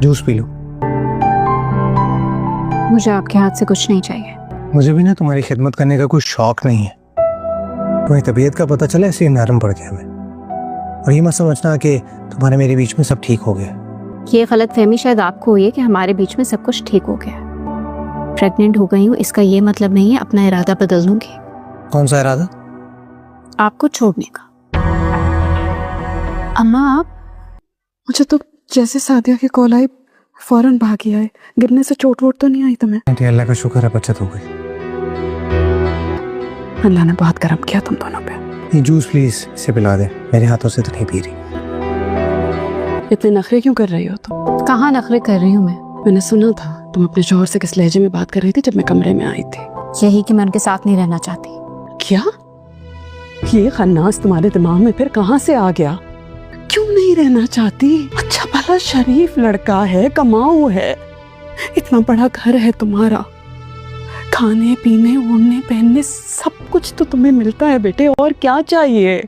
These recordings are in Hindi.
Juice P low. मुझे आपके हाथ से कुछ नहीं चाहिए। मुझे भी ना तुम्हारी खिदमत करने का कोई शौक नहीं है। तुम्हें तबीयत का पता चला इसलिए नरम पड़ गया मैं। और ये मत समझना कि तुम्हारे मेरे बीच में सब ठीक हो गया। ये गलतफहमी शायद आपको हुई है कि हमारे बीच में सब कुछ ठीक हो गया। प्रेग्नेंट हो गई हूँ इसका ये मतलब नहीं है अपना इरादा बदल दूंगी। कौन सा इरादा? आपको छोड़ने का। अम्मा आप, मुझे तो जैसे सादिया की कॉल आई फौरन भागी आए। गिरने से चोट वोट तो नहीं आई तुम्हें? आंटी अल्लाह का शुक्र है बचत हो गई। अल्लाह ने बहुत करम किया तुम दोनों पे। ये जूस प्लीज इसे पिला दे, मेरे हाथों से तो नहीं पी रही। इतने नखरे क्यों कर रही हो तुम? कहाँ नखरे कर रही हूँ मैं? मैंने सुना था तुम अपने शौहर से किस लहजे में बात कर रही थी जब मैं कमरे में आई थी। यही कि मैं उनके साथ नहीं रहना चाहती। क्या ये खन्नास तुम्हारे दिमाग में फिर कहाँ से आ गया? क्यों नहीं रहना चाहती? अच्छा भला शरीफ लड़का है, कमाऊ है, इतना बड़ा घर है तुम्हारा, खाने पीने ओढ़ने पहनने सब कुछ तो तुम्हें मिलता है बेटे, और क्या चाहिए?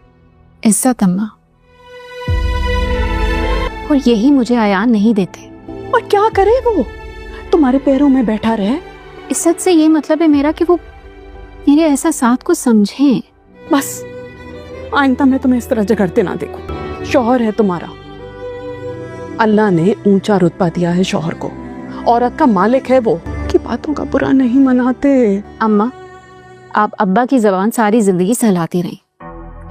इज्जत अम्मा, और यही मुझे आयान नहीं देते। और क्या करे वो? तुम्हारे पैरों में बैठा रहे। इज्जत से ये मतलब है मेरा कि वो मेरे एहसासात को समझें। बस आइंदा मैं तुम्हें इस तरह झगड़ते ना देखूं। शौहर है तुम्हारा, अल्लाह ने ऊंचा रुतबा दिया है शौहर को, औरत का मालिक है वो, की बातों का बुरा नहीं मनाते। अम्मा, आप अब्बा की जबान सारी जिंदगी सहलाती रही,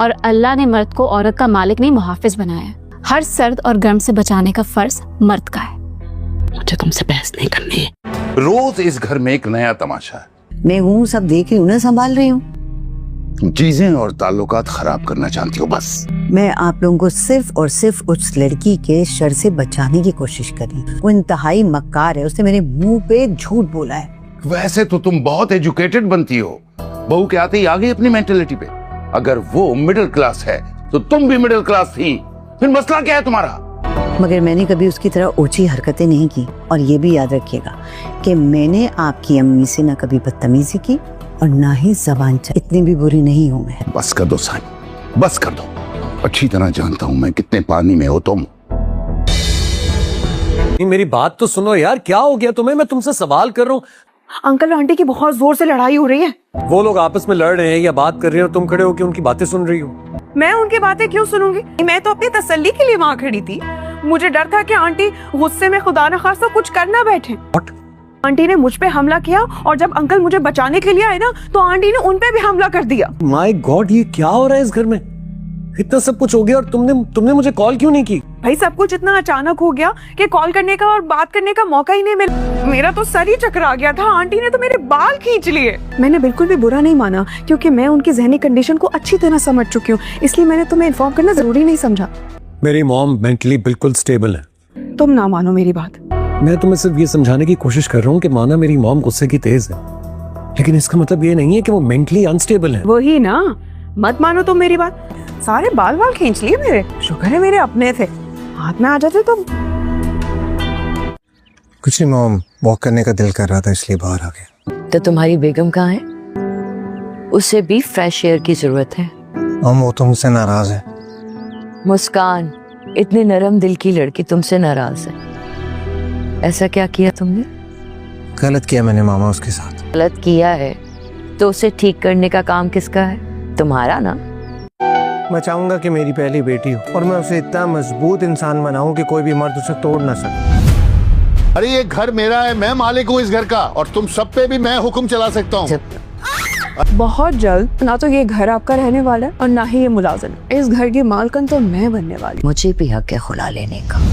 और अल्लाह ने मर्द को औरत का मालिक नहीं मुहाफिज बनाया है। हर सर्द और गर्म से बचाने का फर्ज मर्द का है। मुझे तुमसे बहस नहीं करनी है। रोज इस घर में एक नया तमाशा है। मैं हूँ, सब देख रही हूँ ना, संभाल रही हूँ। चीजें और ताल्लुकात खराब करना चाहती हो बस। मैं आप लोगों को सिर्फ और सिर्फ उस लड़की के शर से बचाने की कोशिश करी। वो इंतहाई मक्कार है, उसने मेरे मुंह पे झूठ बोला है। वैसे तो तुम बहुत एजुकेटेड बनती हो, बहू के आते ही आ गई अपनी मेंटेलिटी पे। अगर वो मिडिल क्लास है तो तुम भी मिडिल क्लास थी, फिर मसला क्या है तुम्हारा? मगर मैंने कभी उसकी तरह ऊंची हरकतें नहीं की। और ये भी याद रखिएगा कि मैंने आपकी अम्मी से ना कभी बदतमीजी की और ना ही ज़बान चली। इतनी भी बुरी नहीं हूँ मैं। बस कर दो साईं, बस कर दो। अच्छी तरह जानता हूँ मैं कितने पानी में हो तुम। मेरी बात तो सुनो यार, क्या हो गया तुम्हें? मैं तुमसे सवाल कर रहा हूँ। अंकल आंटी की बहुत जोर से लड़ाई हो रही है। वो लोग आपस में लड़ रहे हैं या बात कर रहे हो, तुम खड़े होकर उनकी बातें सुन रही हो। मैं उनकी बातें क्यों सुनूंगी? मैं तो अपनी तसल्ली के लिए वहाँ खड़ी थी। मुझे डर था कि आंटी गुस्से में खुदा न खास्ता कुछ कर ना बैठे। आंटी ने मुझ पे हमला किया, और जब अंकल मुझे बचाने के लिए आए ना, तो आंटी ने उन पे भी हमला कर दिया। माय गॉड, ये क्या हो रहा है इस घर में? इतना सब कुछ हो गया और तुमने मुझे कॉल क्यों नहीं की? भाई सब कुछ इतना अचानक हो गया कि कॉल करने का और बात करने का मौका ही नहीं मिला। मेरा तो सर ही चकरा गया था। आंटी ने तो मेरे बाल खींच लिए। मैंने बिल्कुल भी बुरा नहीं माना, क्योंकि मैं उनकी ज़हनी कंडीशन को अच्छी तरह समझ चुकी हूँ, इसलिए मैंने तुम्हें इन्फॉर्म करना जरूरी नहीं समझा। मेरी मॉम मेंटली बिल्कुल स्टेबल है। तुम ना मानो मेरी बात। मैं तुम्हें सिर्फ ये समझाने की कोशिश कर रहा हूँ कि माना मेरी मॉम गुस्से की तेज है, लेकिन इसका मतलब ये नहीं है कि वो मेंटली अनस्टेबल है। वही ना, मत मानो तुम मेरी बात। सारे बाल खींच लिए मेरे। शुक्र है मेरे अपने थे, हाथ में आ जाते तुम। कुछ नहीं मॉम, वॉक करने का दिल कर रहा था इसलिए बाहर आ गया। तो तुम्हारी बेगम कहाँ है? उसे भी फ्रेश एयर की जरूरत है। मॉम वो तुमसे नाराज है। मुस्कान, इतनी नरम दिल की लड़की तुमसे नाराज है? ऐसा क्या किया तुमने? गलत किया मैंने मामा उसके साथ। गलत किया है तो उसे ठीक करने का काम किसका है? तुम्हारा ना। मैं चाहूंगा कि मेरी पहली बेटी हो और मैं उसे इतना मजबूत इंसान बनाऊं कि कोई भी मर्द उसे तोड़ ना सके। अरे ये घर मेरा है, मैं मालिक हूँ इस घर का, और तुम सब पे भी मैं हुक्म चला सकता हूँ। बहुत जल्द ना तो ये घर आपका रहने वाला है और ना ही ये मुलाजिम। इस घर की मालकन तो मैं बनने वाली। मुझे भी हक है खुला लेने का।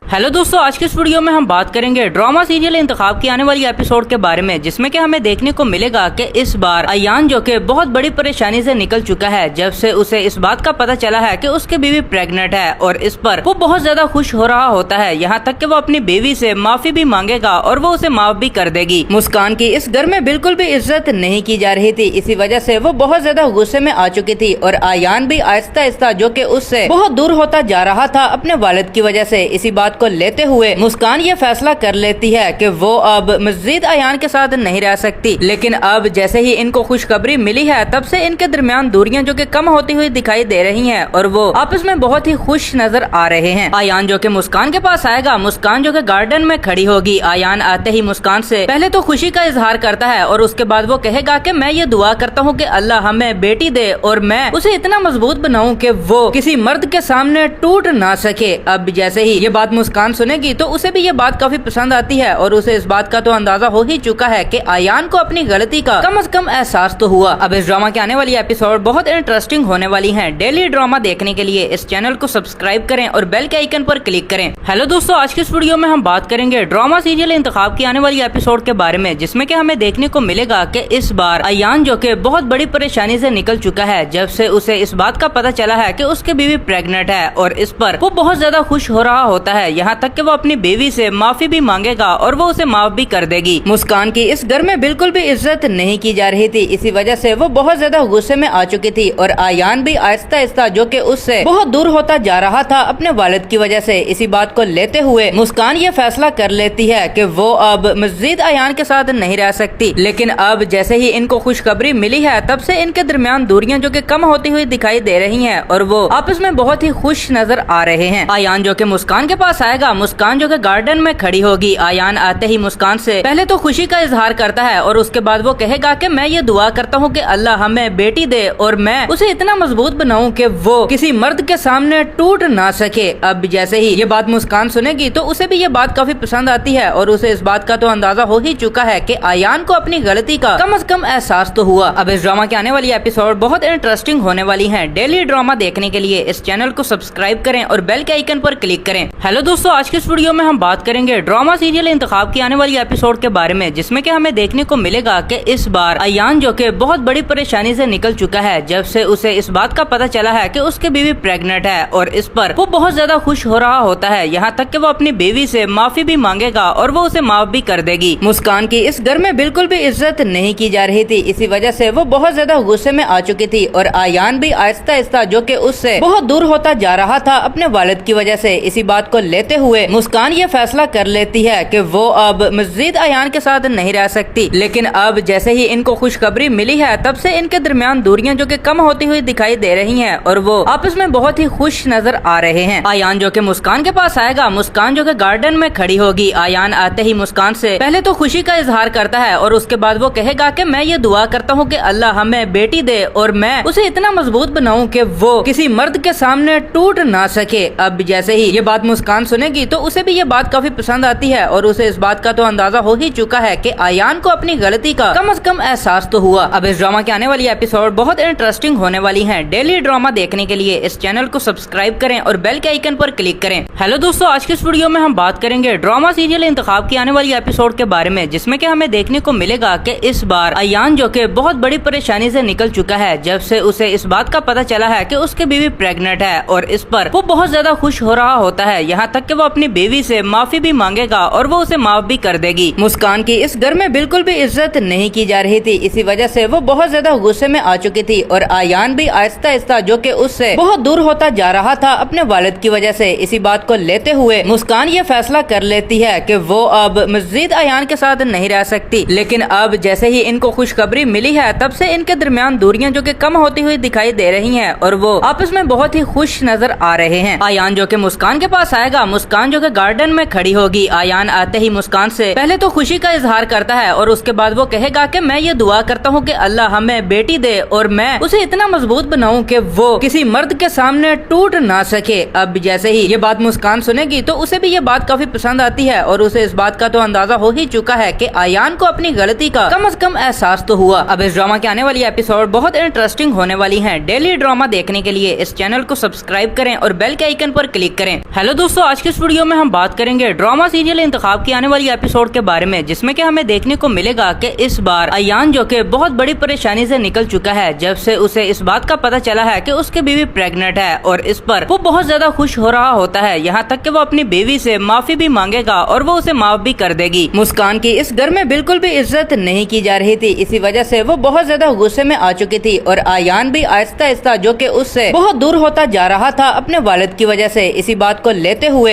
हेलो दोस्तों, आज के इस वीडियो में हम बात करेंगे ड्रामा सीरियल इंतखाब की आने वाली एपिसोड के बारे में, जिसमें कि हमें देखने को मिलेगा कि इस बार अयान जो कि बहुत बड़ी परेशानी से निकल चुका है जब से उसे इस बात का पता चला है कि उसकी बीवी प्रेग्नेंट है, और इस पर वो बहुत ज्यादा खुश हो रहा होता है, यहाँ तक कि वो अपनी बीवी से माफी भी मांगेगा और वो उसे माफ भी कर देगी। मुस्कान की इस घर में बिल्कुल भी इज्जत नहीं की जा रही थी, इसी वजह से वो बहुत ज्यादा गुस्से में आ चुकी थी, और अयान भी आहिस्ता आहिस्ता जो कि उससे बहुत दूर होता जा रहा था अपने वालिद की वजह से। इसी बात को लेते हुए मुस्कान ये फैसला कर लेती है कि वो अब मजीद अयान के साथ नहीं रह सकती। लेकिन अब जैसे ही इनको खुशखबरी मिली है तब से इनके दरमियान दूरियां जो कि कम होती हुई दिखाई दे रही हैं और वो आपस में बहुत ही खुश नजर आ रहे हैं। अयान जो कि मुस्कान के पास आएगा, मुस्कान जो कि गार्डन में खड़ी होगी। अयान आते ही मुस्कान से पहले तो खुशी का इजहार करता है और उसके बाद वो कहेगा कि मैं ये दुआ करता हूँ कि अल्लाह हमें बेटी दे और मैं उसे इतना मजबूत बनाऊं कि वो किसी मर्द के सामने टूट ना सके। अब जैसे ही ये बात मुस्कान सुनेगी तो उसे भी ये बात काफी पसंद आती है और उसे इस बात का तो अंदाजा हो ही चुका है कि अयान को अपनी गलती का कम से कम एहसास तो हुआ। अब इस ड्रामा के आने वाली एपिसोड बहुत इंटरेस्टिंग होने वाली है। डेली ड्रामा देखने के लिए इस चैनल को सब्सक्राइब करें और बेल के आइकन पर क्लिक करें। हेलो दोस्तों, आज की इस वीडियो में हम बात करेंगे ड्रामा सीरियल इंतखाब की आने वाली एपिसोड के बारे में, जिसमें कि हमें देखने को मिलेगा कि इस बार अयान जो कि बहुत बड़ी परेशानी से निकल चुका है जब से उसे इस बात का पता चला है कि उसकी बीवी प्रेग्नेंट है और इस पर वो बहुत ज्यादा खुश हो रहा होता है। यहाँ तक कि वो अपनी बीवी से माफी भी मांगेगा और वो उसे माफ भी कर देगी। मुस्कान की इस घर में बिल्कुल भी इज्जत नहीं की जा रही थी, इसी वजह से वो बहुत ज्यादा गुस्से में आ चुकी थी और अयान भी आहिस्ता आहिस्ता जो कि उससे बहुत दूर होता जा रहा था अपने वालिद की वजह से। इसी बात को लेते हुए मुस्कान ये फैसला कर लेती है कि वो अब मजीद अयान के साथ नहीं रह सकती। लेकिन अब जैसे ही इनको खुशखबरी मिली है तब से इनके दरमियान दूरियां जो कि कम होती हुई दिखाई दे रही हैं और वो आपस में बहुत ही खुश नजर आ रहे हैं। अयान जो कि मुस्कान के पास आएगा, मुस्कान जो कि गार्डन में खड़ी होगी। अयान आते ही मुस्कान से पहले तो खुशी का इजहार करता है और उसके बाद वो कहेगा कि मैं ये दुआ करता हूँ कि अल्लाह हमें बेटी दे और मैं उसे इतना मजबूत बनाऊं कि वो किसी मर्द के सामने टूट ना सके। अब जैसे ही ये बात मुस्कान सुनेगी तो उसे भी ये बात काफी पसंद आती है और उसे इस बात का तो अंदाजा हो ही चुका है कि अयान को अपनी गलती का कम से कम एहसास तो हुआ। अब इस ड्रामा के आने वाली एपिसोड बहुत इंटरेस्टिंग होने वाली है। डेली ड्रामा देखने के लिए इस चैनल को सब्सक्राइब करें और बेल के आइकन पर क्लिक करें। हेलो दोस्तों, आज की इस वीडियो में हम बात करेंगे ड्रामा सीरियल इंतखाब की आने वाली एपिसोड के बारे में, जिसमें कि हमें देखने को मिलेगा कि इस बार अयान जो कि बहुत बड़ी परेशानी से निकल चुका है जब से उसे इस बात का पता चला है कि उसकी बीवी प्रेग्नेंट है और इस पर वो बहुत ज्यादा खुश हो रहा होता है। यहाँ तक कि वो अपनी बीवी से माफी भी मांगेगा और वो उसे माफ भी कर देगी। मुस्कान की इस घर में बिल्कुल भी इज्जत नहीं की जा रही थी, इसी वजह से वो बहुत ज्यादा गुस्से में आ चुकी थी और अयान भी आहिस्ता आहिस्ता जो कि उससे बहुत दूर होता जा रहा था अपने वालिद की वजह से। इसी बात को लेते हुए मुस्कान ये फैसला कर लेती है कि वो अब मजीद अयान के साथ नहीं रह सकती। लेकिन अब जैसे ही इनको खुशखबरी मिली है तब से इनके दरमियान दूरियां जो कि कम होती हुई दिखाई दे रही हैं और वो आपस में बहुत ही खुश नजर आ रहे हैं। अयान जो कि मुस्कान के पास आएगा, मुस्कान जो कि गार्डन में खड़ी होगी। अयान आते ही मुस्कान से पहले तो खुशी का इजहार करता है और उसके बाद वो कहेगा कि मैं ये दुआ करता हूँ कि अल्लाह हमें बेटी दे और मैं उसे इतना मजबूत बनाऊं कि वो किसी मर्द के सामने टूट ना सके। अब जैसे ही ये बात मुस्कान सुनेगी तो उसे भी ये बात काफी पसंद आती है और उसे इस बात का तो अंदाजा हो ही चुका है कि अयान को अपनी गलती का कम से कम एहसास तो हुआ। अब इस ड्रामा के आने वाली एपिसोड बहुत इंटरेस्टिंग होने वाली है। डेली ड्रामा देखने के लिए इस चैनल को सब्सक्राइब करें और बेल के आइकन पर क्लिक करें। हेलो दोस्तों, आज की इस वीडियो में हम बात करेंगे ड्रामा सीरियल इंतखाब की आने वाली एपिसोड के बारे में, जिसमें कि हमें देखने को मिलेगा कि इस बार अयान जो कि बहुत बड़ी परेशानी से निकल चुका है जब से उसे इस बात का पता चला है कि उसकी बीवी प्रेग्नेंट है और इस पर वो बहुत ज्यादा खुश हो रहा होता है। यहाँ तक कि वो अपनी बीवी से माफी भी मांगेगा और वो उसे माफ भी कर देगी। मुस्कान की इस घर में बिल्कुल भी इज्जत नहीं की जा रही थी, इसी वजह से वो बहुत ज्यादा गुस्से में आ चुकी थी और अयान भी आहिस्ता आहिस्ता जो कि उससे बहुत दूर होता जा रहा था अपने वालिद की वजह से। इसी बात को लेते हुए मुस्कान ये फैसला कर लेती है कि वो अब मजीद अयान के साथ नहीं रह सकती। लेकिन अब जैसे ही इनको खुशखबरी मिली है तब से इनके दरमियान दूरियां जो कि कम होती हुई दिखाई दे रही हैं और वो आपस में बहुत ही खुश नजर आ रहे हैं। अयान जो कि मुस्कान के पास आएगा, मुस्कान जो कि गार्डन में खड़ी होगी। अयान आते ही मुस्कान से पहले तो खुशी का इजहार करता है और उसके बाद वो कहेगा कि मैं ये दुआ करता हूँ कि अल्लाह हमें बेटी दे और मैं उसे इतना मजबूत बनाऊं कि वो किसी मर्द के सामने टूट ना सके। अब जैसे ही ये बात मुस्कान सुनेगी तो उसे भी ये बात काफी पसंद आती है और उसे इस बात का तो अंदाजा हो ही चुका है कि अयान को अपनी गलती का कम से कम एहसास तो हुआ। अब इस ड्रामा के आने वाली एपिसोड बहुत इंटरेस्टिंग होने वाली है। डेली ड्रामा देखने के लिए इस चैनल को सब्सक्राइब करें और बेल के आइकन पर क्लिक करें। हेलो दोस्तों, आज की इस वीडियो में हम बात करेंगे ड्रामा सीरियल इंतखाब की आने वाली एपिसोड के बारे में, जिसमें कि हमें देखने को मिलेगा कि इस बार अयान जो कि बहुत बड़ी परेशानी से निकल चुका है जब से उसे इस बात का पता चला है कि उसकी बीवी प्रेग्नेंट है और इस पर वो बहुत ज्यादा खुश हो रहा होता है। यहाँ तक कि वो अपनी बीवी से माफी भी मांगेगा और वो उसे माफ भी कर देगी। मुस्कान की इस घर में बिल्कुल भी इज्जत नहीं की जा रही थी, इसी वजह से वो बहुत ज्यादा गुस्से में आ चुकी थी और अयान भी आहिस्ता आहिस्ता जो कि उससे बहुत दूर होता जा रहा था अपने वालिद की वजह से। इसी बात को लेते हुए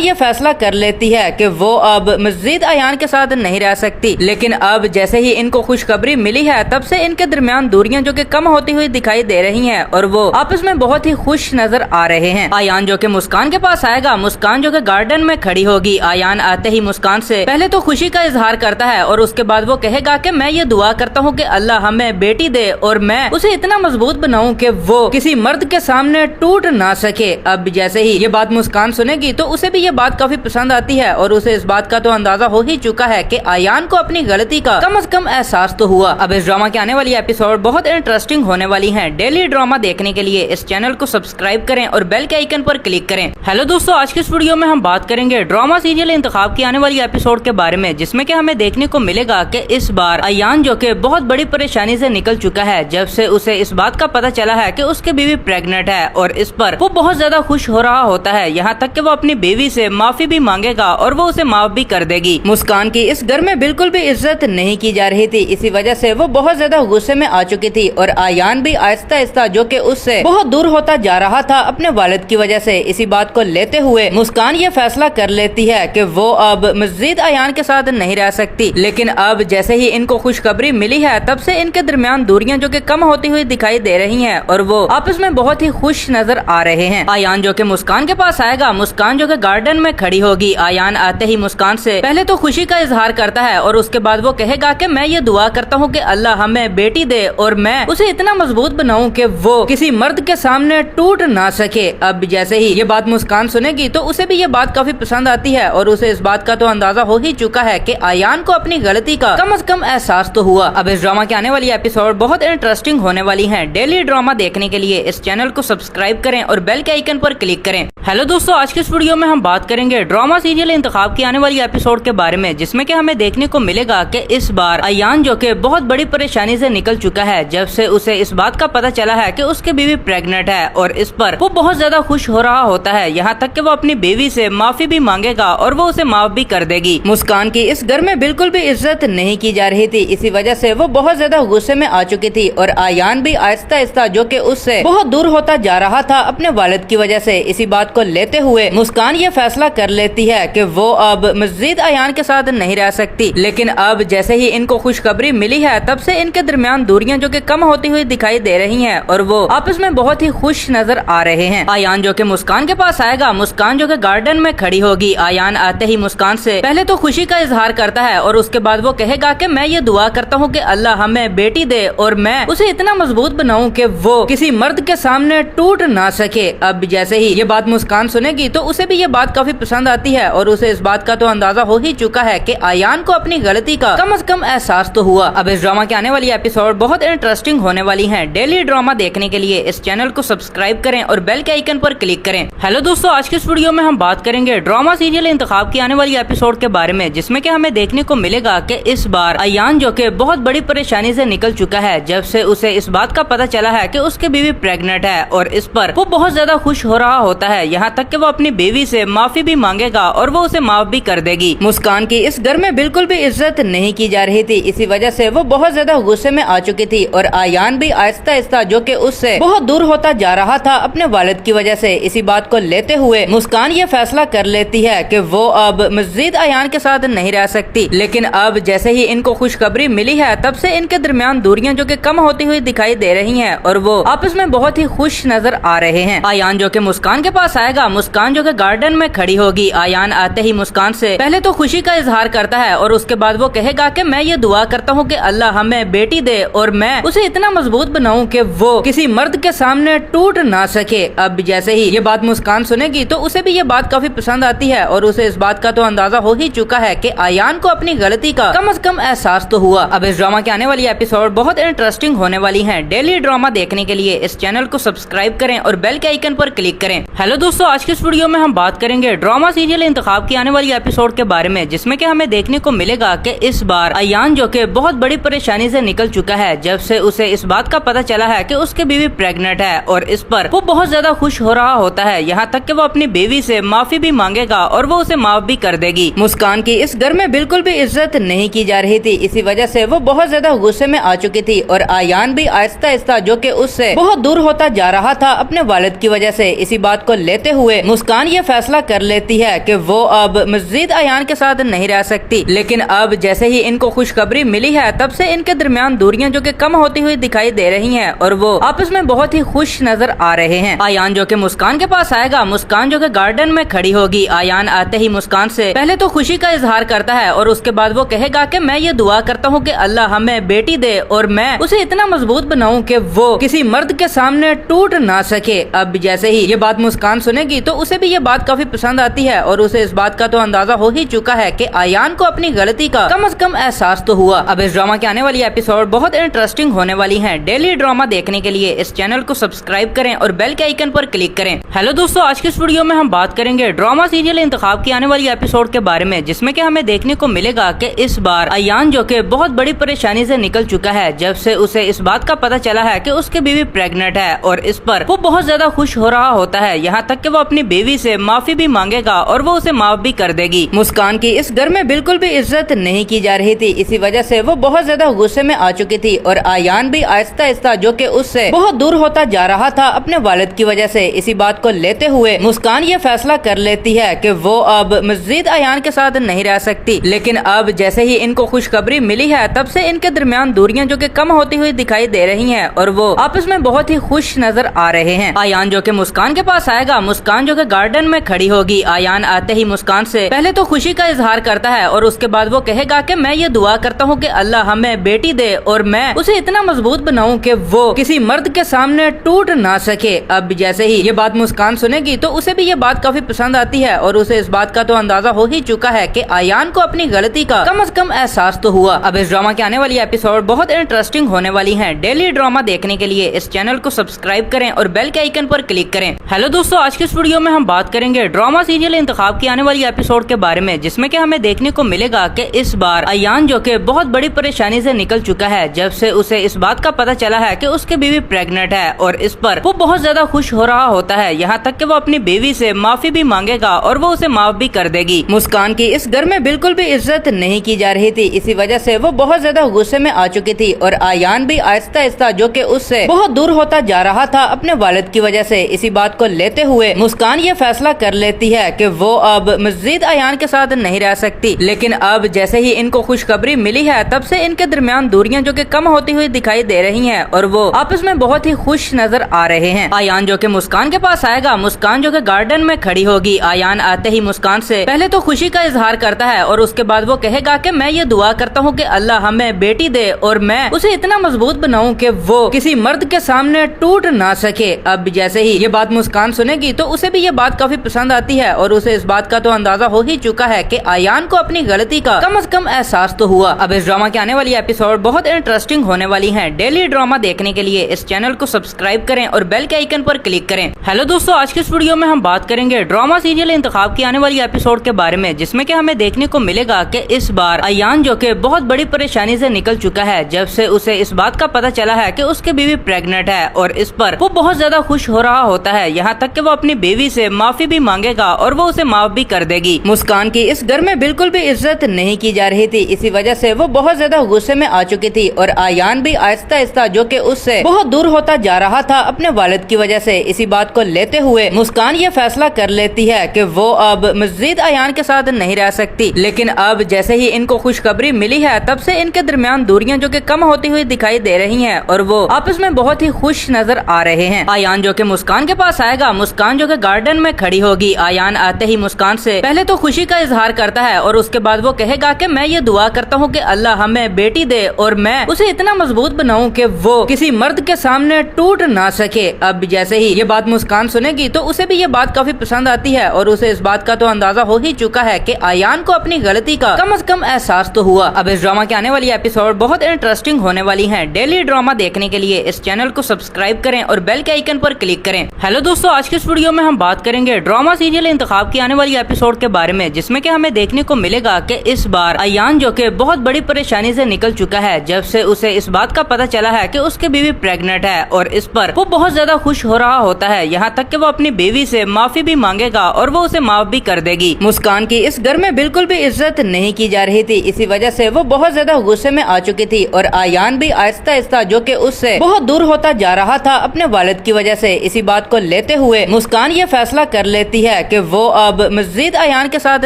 ये फैसला कर लेती है कि वो अब मजीद अयान के साथ नहीं रह सकती। लेकिन अब जैसे ही इनको खुशखबरी मिली है तब से इनके दरमियान दूरियां जो कि कम होती हुई दिखाई दे रही हैं और वो आपस में बहुत ही खुश नजर आ रहे हैं। अयान जो कि मुस्कान के पास आएगा, मुस्कान जो कि गार्डन में खड़ी होगी। अयान आते ही मुस्कान से पहले तो खुशी का इजहार करता है और उसके बाद वो कहेगा कि मैं ये दुआ करता हूँ कि अल्लाह हमें बेटी दे और मैं उसे इतना मजबूत बनाऊं कि वो किसी मर्द के सामने टूट ना सके। अब जैसे ही ये बात मुस्कान सुनेगी तो उसे भी ये बात काफी पसंद आती है और उसे इस बात का तो अंदाजा हो ही चुका है कि अयान को अपनी गलती का कम से कम एहसास तो हुआ। अब इस ड्रामा के आने वाली एपिसोड बहुत इंटरेस्टिंग होने वाली हैं। डेली ड्रामा देखने के लिए इस चैनल को सब्सक्राइब करें और बेल के आइकन पर क्लिक करें। हेलो दोस्तों, आज की इस वीडियो में हम बात करेंगे ड्रामा सीरियल इंतखाब की आने वाली एपिसोड के बारे में, जिसमें कि हमें देखने को मिलेगा कि इस बार अयान जो कि बहुत बड़ी परेशानी से निकल चुका है जब से उसे इस बात का पता चला है कि उसकी बीवी प्रेग्नेंट है और इस पर वो बहुत ज्यादा खुश हो रहा होता है, यहाँ तक कि वो अपनी बीवी से माफी भी मांगेगा और वो उसे माफ भी कर देगी। मुस्कान की इस घर में बिल्कुल भी इज्जत नहीं की जा रही थी, इसी वजह से वो बहुत ज्यादा गुस्से में आ चुकी थी और अयान भी आहिस्ता आहिस्ता जो कि उससे बहुत दूर होता जा रहा था अपने वालिद की वजह से। इसी बात को लेते हुए मुस्कान ये फैसला कर लेती है कि वो अब मजीद अयान के साथ नहीं रह सकती। लेकिन अब जैसे ही इनको खुशखबरी मिली है तब से इनके दरमियान दूरियां जो कि कम होती हुई दिखाई दे रही हैं और वो आपस में बहुत ही खुश नजर आ रहे हैं। अयान जो कि मुस्कान के पास आएगा, मुस्कान जो कि गार्डन में खड़ी होगी। अयान आते ही मुस्कान से पहले तो खुशी का इजहार करता है और उसके बाद वो कहेगा कि मैं ये दुआ करता हूँ कि अल्लाह हमें बेटी दे और मैं उसे इतना मजबूत बनाऊं कि वो किसी मर्द के सामने टूट ना सके। अब जैसे ही ये बात मुस्कान सुनेगी तो उसे भी ये बात काफी पसंद आती है और उसे इस बात का तो अंदाजा हो ही चुका है कि अयान को अपनी गलती का कम से कम एहसास तो हुआ। अब इस ड्रामा के आने वाली एपिसोड बहुत इंटरेस्टिंग होने वाली है। डेली ड्रामा देखने के लिए इस चैनल को सब्सक्राइब करें और बेल के आइकन पर क्लिक करें। हेलो दोस्तों, आज के इस वीडियो में हम बात करेंगे ड्रामा सीरियल इंतखाब की आने वाली एपिसोड के बारे में, जिसमें कि हमें देखने को मिलेगा कि इस बार अयान जो कि बहुत बड़ी परेशानी से निकल चुका है जब से उसे इस बात का पता चला है कि उसकी बीवी प्रेग्नेंट है और इस पर वो बहुत ज्यादा खुश हो रहा होता है, यहाँ तक कि वो अपनी बीवी से माफी भी मांगेगा और वो उसे माफ भी कर देगी। मुस्कान की इस घर में बिल्कुल भी इज्जत नहीं की जा रही थी, इसी वजह से वो बहुत ज्यादा गुस्से में आ चुकी थी और अयान भी आहिस्ता आहिस्ता जो कि उससे बहुत दूर होता जा रहा था अपने वालिद की वजह से। इसी बात को लेते हुए मुस्कान ये फैसला कर लेती है कि वो अब मजीद अयान के साथ नहीं रह सकती। लेकिन अब जैसे ही इनको खुशखबरी मिली है तब से इनके दरमियान दूरियां जो कि कम होती हुई दिखाई दे रही हैं और वो आपस में बहुत ही खुश नजर आ रहे हैं। अयान जो कि मुस्कान के पास आएगा, मुस्कान जो कि गार्डन में खड़ी होगी। अयान आते ही मुस्कान से पहले तो खुशी का इजहार करता है और उसके बाद वो कहेगा कि मैं ये दुआ करता हूँ कि अल्लाह हमें बेटी दे और मैं उसे इतना मजबूत बनाऊं कि वो किसी मर्द के सामने टूट ना सके। अब जैसे ही ये बात मुस्कान सुनेगी तो उसे भी ये बात काफी पसंद आती है और उसे इस बात का तो अंदाजा हो ही चुका है कि अयान को अपनी गलती का कम से कम एहसास तो हुआ। अब इस ड्रामा के आने वाली एपिसोड बहुत इंटरेस्टिंग होने वाली है। डेली ड्रामा देखने के लिए इस चैनल को सब्सक्राइब करें और बेल के आइकन पर क्लिक करें। हेलो दोस्तों, आज के इस वीडियो में हम बात करेंगे ड्रामा सीरियल इंतखाब की आने वाली एपिसोड के बारे में, जिसमें कि हमें देखने को मिलेगा कि इस बार अयान जो कि बहुत बड़ी परेशानी से निकल चुका है जब से उसे इस बात का पता चला है कि उसकी बीवी प्रेग्नेंट है और इस पर वो बहुत ज्यादा खुश हो रहा होता है, यहाँ तक कि वो अपनी बीवी से माफी भी मांगेगा और वो उसे माफ भी कर देगी। मुस्कान की इस घर में बिल्कुल भी इज्जत नहीं की जा रही थी, इसी वजह से वो बहुत ज्यादा गुस्से में आ चुकी थी और अयान भी आहिस्ता आहिस्ता जो कि उससे बहुत दूर होता जा रहा था अपने वालिद की वजह से। इसी बात को लेते हुए मुस्कान ये फैसला कर लेती है कि वो अब मजीद अयान के साथ नहीं रह सकती। लेकिन अब जैसे ही इनको खुशखबरी मिली है तब से इनके दरमियान दूरियां जो कि कम होती हुई दिखाई दे रही हैं और वो आपस में बहुत ही खुश नजर आ रहे हैं। अयान जो कि मुस्कान के पास आएगा, मुस्कान जो कि गार्डन में खड़ी होगी। अयान आते ही मुस्कान से पहले तो खुशी का इजहार करता है और उसके बाद वो कहेगा कि मैं ये दुआ करता हूँ कि अल्लाह हमें बेटी दे और मैं उसे इतना मजबूत बनाऊं कि वो किसी मर्द के सामने टूट ना सके। अब जैसे ही ये बात मुस्कान सुनेगी तो उसे भी ये बात काफी पसंद आती है और उसे इस बात का तो अंदाजा हो ही चुका है कि अयान को अपनी गलती का कम से कम एहसास तो हुआ। अब इस ड्रामा के आने वाली एपिसोड बहुत इंटरेस्टिंग होने वाली है। डेली ड्रामा देखने के लिए इस चैनल को सब्सक्राइब करें और बेल के आइकन पर क्लिक करें। हेलो दोस्तों, आज के इस वीडियो में हम बात करेंगे ड्रामा सीरियल इंतखाब की आने वाली एपिसोड के बारे में, जिसमें कि हमें देखने को मिलेगा कि इस बार अयान जो कि बहुत बड़ी परेशानी से निकल चुका है जब से उसे इस बात का पता चला है कि उसकी बीवी प्रेग्नेंट है और इस पर वो बहुत ज्यादा खुश हो रहा होता है, यहाँ तक कि वो अपनी बीवी से माफी भी मांगेगा और वो उसे माफ भी कर देगी। मुस्कान की इस घर में बिल्कुल भी इज्जत नहीं की जा रही थी, इसी वजह से वो बहुत ज्यादा गुस्से में आ चुकी थी और अयान भी आहिस्ता आहिस्ता जो कि उससे बहुत दूर होता जा रहा था अपने वालिद की वजह से। इसी बात को लेते हुए मुस्कान ये फैसला कर लेती है कि वो अब मजीद अयान के साथ नहीं रह सकती। लेकिन अब जैसे ही इनको खुशखबरी मिली है तब से इनके दरमियान दूरियां जो कि कम होती हुई दिखाई दे रही हैं और वो आपस में बहुत ही खुश नजर आ रहे हैं। अयान जो कि मुस्कान के पास आएगा, मुस्कान जो कि गार्डन में खड़ी होगी। अयान आते ही मुस्कान से पहले तो खुशी का इजहार करता है और उसके बाद वो कहेगा कि मैं ये दुआ करता हूँ कि अल्लाह हमें बेटी दे और मैं उसे इतना मजबूत बनाऊं कि वो किसी मर्द के सामने टूट ना सके। अब जैसे ही ये बात मुस्कान सुनेगी तो उसे भी ये बात काफी पसंद आती है और उसे इस बात का तो अंदाजा हो ही चुका है कि अयान को अपनी गलती का कम से कम एहसास तो हुआ। अब इस ड्रामा के आने वाली एपिसोड बहुत इंटरेस्टिंग होने वाली है। डेली ड्रामा देखने के लिए इस चैनल को सब्सक्राइब करें और बेल के आइकन पर क्लिक करें। हेलो दोस्तों, आज के इस वीडियो में हम बात करेंगे ड्रामा सीरियल इंतखाब की आने वाली एपिसोड के बारे में, जिसमें कि हमें देखने को मिलेगा कि इस बार अयान जो कि बहुत बड़ी परेशानी से निकल चुका है जब से उसे इस बात का पता चला है कि उसकी बीवी प्रेग्नेंट है और इस पर वो बहुत ज्यादा खुश हो रहा होता है, यहाँ तक कि वो अपनी बीवी से माफी भी मांगेगा और वो उसे माफ भी कर देगी। मुस्कान की इस घर में बिल्कुल भी इज्जत नहीं की जा रही थी, इसी वजह से वो बहुत ज्यादा गुस्से में आ चुकी थी और अयान भी आहिस्ता आहिस्ता जो कि उससे बहुत दूर होता जा रहा था अपने वालिद की वजह से। इसी बात को लेते हुए मुस्कान ये फैसला कर लेती है कि वो अब मजीद अयान के साथ नहीं रह सकती। लेकिन अब जैसे ही इनको खुशखबरी मिली है तब से इनके दरमियान दूरियां जो कि कम होती हुई दिखाई दे रही हैं और वो आपस में बहुत ही खुश नजर आ रहे हैं। अयान जो कि मुस्कान के पास आएगा, मुस्कान जो कि गार्डन में खड़ी होगी। अयान आते ही मुस्कान से पहले तो खुशी का इजहार करता है और उसके बाद वो कहेगा कि मैं ये दुआ करता हूँ कि अल्लाह हमें बेटी दे और मैं उसे इतना मजबूत बनाऊं कि वो किसी मर्द के सामने टूट ना सके। अब जैसे ही ये बात मुस्कान सुनेगी तो उसे भी ये बात काफी पसंद आती है और उसे इस बात का तो अंदाजा हो ही चुका है कि अयान को अपनी गलती का कम से कम एहसास तो हुआ। अब इस ड्रामा के आने वाली एपिसोड बहुत इंटरेस्टिंग होने वाली है। डेली ड्रामा देखने के लिए इस चैनल को सब्सक्राइब करें और बेल के आइकन पर क्लिक करें। हेलो दोस्तों, आज के इस वीडियो में हम बात करेंगे ड्रामा सीरियल इंतखाब की आने वाली एपिसोड के बारे में, जिसमें कि हमें देखने को मिलेगा कि इस बार अयान जो कि बहुत बड़ी परेशानी से निकल चुका है जब से उसे इस बात का पता चला है कि उसकी बीवी प्रेग्नेंट है और इस पर वो बहुत ज्यादा खुश हो रहा होता है। यहाँ तक कि वो अपनी बीवी से माफी भी मांगेगा और वो उसे माफ भी कर देगी। मुस्कान की इस घर में बिल्कुल भी इज्जत नहीं की जा रही थी, इसी वजह से वो बहुत ज्यादा गुस्से में आ चुकी थी और अयान भी आहिस्ता आहिस्ता जो कि उससे बहुत दूर होता जा रहा था अपने वालिद की वजह से। इसी बात को लेते हुए मुस्कान ये फैसला कर लेती है कि वो अब मजीद अयान के साथ नहीं रह सकती। लेकिन अब जैसे ही इनको खुशखबरी मिली है तब से इनके दरमियान दूरियां जो कि कम होती हुई दिखाई दे रही हैं और वो आपस में बहुत ही खुश नजर आ रहे हैं। अयान जो कि मुस्कान के पास आएगा, मुस्कान जो कि गार्डन में खड़ी होगी। अयान आते ही मुस्कान से पहले तो खुशी का इजहार करता है और उसके बाद वो कहेगा कि मैं ये दुआ करता हूँ कि अल्लाह हमें बेटी दे और मैं उसे इतना मजबूत बनाऊं कि वो किसी मर्द के सामने टूट ना सके। अब जैसे ही ये बात मुस्कान सुनेगी तो उसे भी ये बात काफी पसंद आती है और उसे इस बात का तो अंदाजा हो ही चुका है कि अयान को अपनी गलती का कम से कम एहसास तो हुआ। अब इस ड्रामा के आने वाली एपिसोड बहुत इंटरेस्टिंग होने वाली है। डेली ड्रामा देखने के लिए इस चैनल को सब्सक्राइब करें और बेल के आइकन पर क्लिक करें। हेलो दोस्तों, आज के इस वीडियो में हम बात करेंगे ड्रामा सीरियल इंतखाब की आने वाली एपिसोड के बारे में, जिसमें कि हमें देखने को मिलेगा कि इस बार अयान जो कि बहुत बड़ी परेशानी से निकल चुका है जब से उसे इस बात का पता चला है कि उसकी बीवी प्रेग्नेंट है और इस पर वो बहुत ज्यादा खुश हो रहा होता है। यहाँ तक कि वो अपनी बीवी से माफी भी मांगेगा और वो उसे माफ भी कर देगी। मुस्कान की इस घर में बिल्कुल भी इज्जत नहीं की जा रही थी, इसी वजह से वो बहुत ज्यादा गुस्से में आ चुकी थी और अयान भी आहिस्ता आहिस्ता जो कि उससे बहुत दूर होता जा रहा था अपने वालिद की वजह से। इसी बात को लेते हुए मुस्कान ये फैसला कर लेती है कि वो अब मजीद अयान के साथ नहीं रह सकती। लेकिन अब जैसे ही इनको खुशखबरी मिली है तब से इनके दरमियान दूरियां जो कि कम होती हुई दिखाई दे रही हैं और वो आपस में बहुत ही खुश नजर आ रहे हैं। अयान जो कि मुस्कान के पास आएगा, मुस्कान जो कि गार्डन में खड़ी होगी। अयान आते ही मुस्कान से पहले तो खुशी का इजहार करता है और उसके बाद वो कहेगा कि मैं ये दुआ करता हूँ कि अल्लाह हमें बेटी दे और मैं उसे इतना मजबूत बनाऊं कि वो किसी मर्द के सामने टूट ना सके। अब जैसे ही ये बात मुस्कान सुनेगी तो उसे भी ये बात काफी पसंद आती है और उसे इस बात का तो अंदाजा हो ही चुका है कि अयान को अपनी गलती का कम से कम एहसास तो हुआ। अब इस ड्रामा के आने वाली एपिसोड बहुत इंटरेस्टिंग होने वाली है। डेली ड्रामा देखने के लिए इस चैनल को सब्सक्राइब करें और बेल के आइकन पर क्लिक करें। हेलो दोस्तों, आज के इस वीडियो में हम बात करेंगे ड्रामा सीरियल इंतखाब की आने वाली एपिसोड के बारे में, जिसमें कि हमें देखने को मिलेगा कि इस बार अयान जो कि बहुत बड़ी परेशानी से निकल चुका है जब से उसे इस बात का पता चला है कि उसकी बीवी प्रेग्नेंट है और इस पर वो बहुत ज्यादा खुश हो रहा होता है। यहाँ तक कि वो अपनी बीवी से माफी भी मांगेगा और वो उसे माफ भी कर देगी। मुस्कान की इस घर में बिल्कुल भी इज्जत नहीं की जा रही थी, इसी वजह से वो बहुत ज्यादा गुस्से में आ चुकी थी और अयान भी आहिस्ता आहिस्ता जो कि उससे बहुत दूर होता जा रहा था अपने वालिद की वजह से। इसी बात को लेते हुए मुस्कान ये फैसला कर लेती है कि वो अब मजीद अयान के साथ